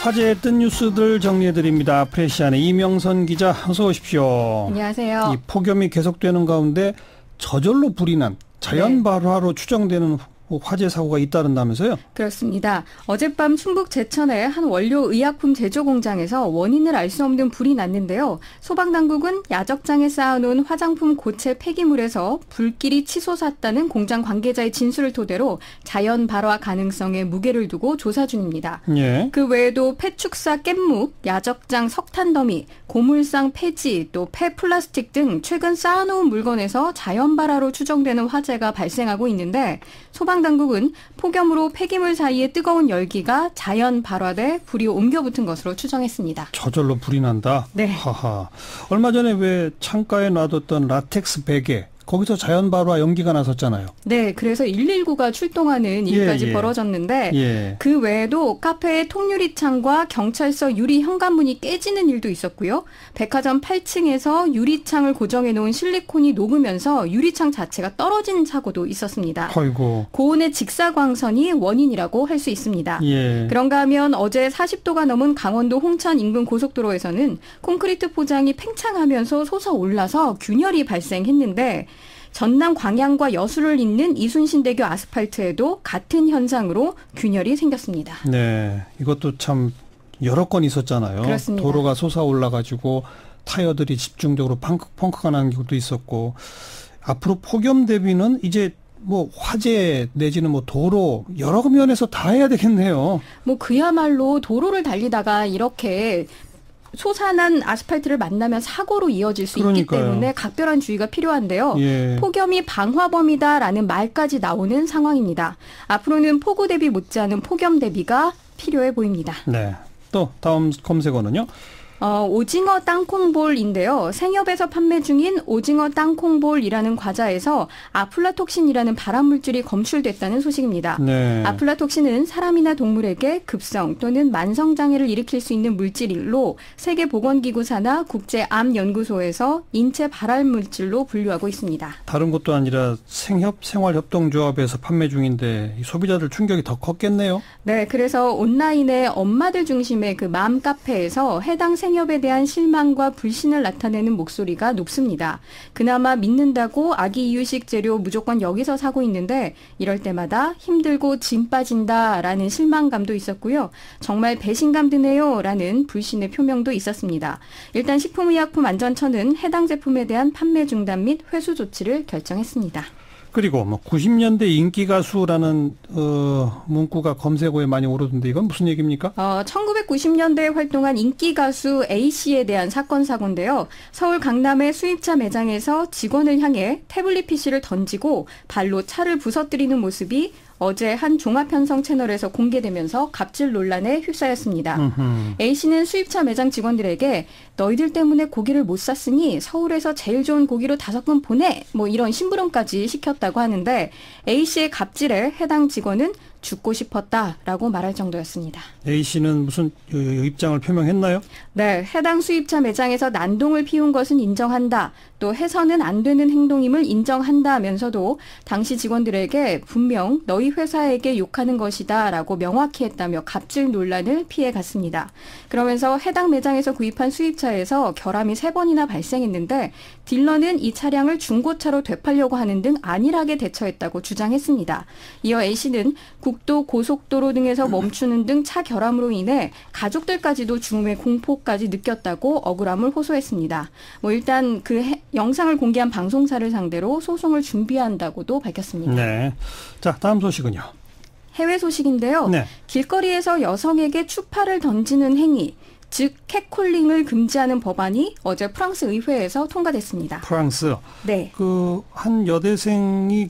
화제했던 뉴스들 정리해드립니다. 프레시안의 이명선 기자, 어서 오십시오. 안녕하세요. 이 폭염이 계속되는 가운데 저절로 불이 난 자연 발화로 추정되는 화재 사고가 잇따른다면서요? 그렇습니다. 어젯밤 충북 제천의 한 원료 의약품 제조 공장에서 원인을 알 수 없는 불이 났는데요. 소방당국은 야적장에 쌓아놓은 화장품 고체 폐기물에서 불길이 치솟았다는 공장 관계자의 진술을 토대로 자연 발화 가능성에 무게를 두고 조사 중입니다. 예. 그 외에도 폐축사 깻묵, 야적장 석탄 더미, 고물상 폐지, 또 폐플라스틱 등 최근 쌓아놓은 물건에서 자연 발화로 추정되는 화재가 발생하고 있는데 소방당국은 폭염으로 폐기물 사이에 뜨거운 열기가 자연 발화돼 불이 옮겨 붙은 것으로 추정했습니다. 저절로 불이 난다? 네. 하하. 얼마 전에 왜 창가에 놔뒀던 라텍스 베개, 거기서 자연 발화 연기가 나섰잖아요. 네, 그래서 119가 출동하는 일까지 벌어졌는데 그 외에도 카페의 통유리창과 경찰서 유리 현관문이 깨지는 일도 있었고요. 백화점 8층에서 유리창을 고정해 놓은 실리콘이 녹으면서 유리창 자체가 떨어진 사고도 있었습니다. 아이고. 고온의 직사광선이 원인이라고 할 수 있습니다. 예. 그런가 하면 어제 40도가 넘은 강원도 홍천 인근 고속도로에서는 콘크리트 포장이 팽창하면서 솟아올라서 균열이 발생했는데 전남 광양과 여수를 잇는 이순신대교 아스팔트에도 같은 현상으로 균열이 생겼습니다. 네, 이것도 참 여러 건 있었잖아요. 그렇습니다. 도로가 솟아올라가지고 타이어들이 집중적으로 펑크가 난 것도 있었고, 앞으로 폭염 대비는 이제 뭐 화재 내지는 뭐 도로 여러 면에서 다 해야 되겠네요. 뭐 그야말로 도로를 달리다가 이렇게 솟아난 아스팔트를 만나면 사고로 이어질 수 있기 때문에 각별한 주의가 필요한데요. 예. 폭염이 방화범이다라는 말까지 나오는 상황입니다. 앞으로는 폭우 대비 못지않은 폭염 대비가 필요해 보입니다. 네. 또 다음 검색어는요? 오징어 땅콩볼인데요. 생협에서 판매 중인 오징어 땅콩볼이라는 과자에서 아플라톡신이라는 발암물질이 검출됐다는 소식입니다. 네. 아플라톡신은 사람이나 동물에게 급성 또는 만성장애를 일으킬 수 있는 물질로 세계보건기구 산하 국제암연구소에서 인체 발암물질로 분류하고 있습니다. 다른 것도 아니라 생협 생활협동조합에서 판매 중인데 소비자들 충격이 더 컸겠네요. 네, 그래서 온라인에 엄마들 중심의 그 맘 카페에서 해당 생협에 대한 실망과 불신을 나타내는 목소리가 높습니다. 그나마 믿는다고 아기 이유식 재료 무조건 여기서 사고 있는데 이럴 때마다 힘들고 짐 빠진다라는 실망감도 있었고요. 정말 배신감 드네요라는 불신의 표명도 있었습니다. 일단 식품의약품안전처는 해당 제품에 대한 판매 중단 및 회수 조치를 결정했습니다. 그리고 뭐 90년대 인기 가수라는 문구가 검색어에 많이 오르던데 이건 무슨 얘기입니까? 1990년대에 활동한 인기 가수 A씨에 대한 사건 사고인데요. 서울 강남의 수입차 매장에서 직원을 향해 태블릿 PC를 던지고 발로 차를 부서뜨리는 모습이 어제 한 종합편성 채널에서 공개되면서 갑질 논란에 휩싸였습니다. A씨는 수입차 매장 직원들에게 너희들 때문에 고기를 못 샀으니 서울에서 제일 좋은 고기로 5건 보내! 뭐 이런 심부름까지 시켰다고 하는데 A씨의 갑질에 해당 직원은 죽고 싶었다라고 말할 정도였습니다. A씨는 무슨 입장을 표명했나요? 네, 해당 수입차 매장에서 난동을 피운 것은 인정한다. 또 해서는 안 되는 행동임을 인정한다면서도 당시 직원들에게 분명 너희 회사에게 욕하는 것이다 라고 명확히 했다며 갑질 논란을 피해갔습니다. 그러면서 해당 매장에서 구입한 수입차에서 결함이 3번이나 발생했는데 딜러는 이 차량을 중고차로 되팔려고 하는 등 안일하게 대처했다고 주장했습니다. 이어 A씨는 국도, 고속도로 등에서 멈추는 등 차 결함으로 인해 가족들까지도 죽음의 공포까지 느꼈다고 억울함을 호소했습니다. 일단 그 영상을 공개한 방송사를 상대로 소송을 준비한다고도 밝혔습니다. 네. 자, 다음 소식은요. 해외 소식인데요. 네. 길거리에서 여성에게 추파를 던지는 행위, 즉 캣콜링을 금지하는 법안이 어제 프랑스 의회에서 통과됐습니다. 프랑스. 네. 한 여대생이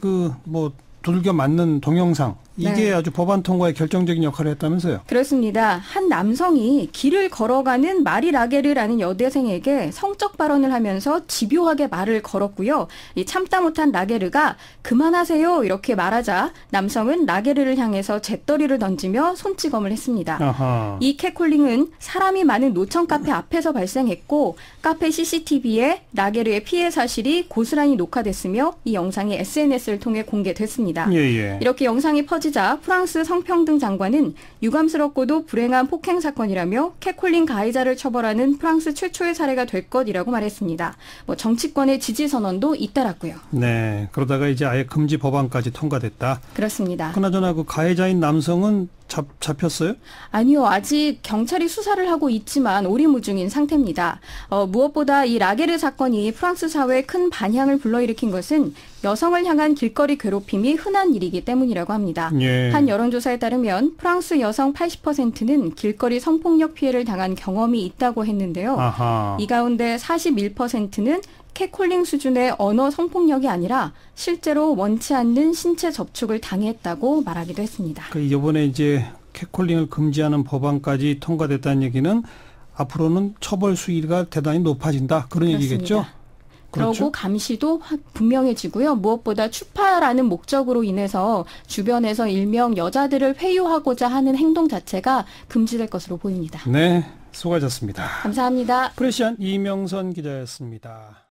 두들겨 맞는 동영상. 이게 네. 아주 법안 통과에 결정적인 역할을 했다면서요? 그렇습니다. 한 남성이 길을 걸어가는 마리 라게르라는 여대생에게 성적 발언을 하면서 집요하게 말을 걸었고요. 이 참다 못한 라게르가 그만하세요 이렇게 말하자 남성은 라게르를 향해서 잿더리를 던지며 손찌검을 했습니다. 아하. 이 캣콜링은 사람이 많은 노천 카페 앞에서 발생했고 카페 CCTV에 라게르의 피해 사실이 고스란히 녹화됐으며 이 영상이 SNS를 통해 공개됐습니다. 예. 이렇게 영상이 퍼진 터지자 프랑스 성평등 장관은 유감스럽고도 불행한 폭행 사건이라며 캣콜링 가해자를 처벌하는 프랑스 최초의 사례가 될 것이라고 말했습니다. 정치권의 지지 선언도 잇따랐고요. 네, 그러다가 이제 아예 금지 법안까지 통과됐다. 그렇습니다. 그나저나 그 가해자인 남성은 잡혔어요? 아니요. 아직 경찰이 수사를 하고 있지만 오리무중인 상태입니다. 무엇보다 이 라게르 사건이 프랑스 사회에 큰 반향을 불러일으킨 것은 여성을 향한 길거리 괴롭힘이 흔한 일이기 때문이라고 합니다. 예. 한 여론조사에 따르면 프랑스 여성 80%는 길거리 성폭력 피해를 당한 경험이 있다고 했는데요. 아하. 이 가운데 41%는 캣콜링 수준의 언어 성폭력이 아니라 실제로 원치 않는 신체 접촉을 당했다고 말하기도 했습니다. 이번에 이제 캣콜링을 금지하는 법안까지 통과됐다는 얘기는 앞으로는 처벌 수위가 대단히 높아진다. 그런 그렇습니다. 얘기겠죠? 그리고 그렇죠? 감시도 분명해지고요. 무엇보다 추파라는 목적으로 인해서 주변에서 일명 여자들을 회유하고자 하는 행동 자체가 금지될 것으로 보입니다. 네, 수고하셨습니다. 감사합니다. 프레시안 이명선 기자였습니다.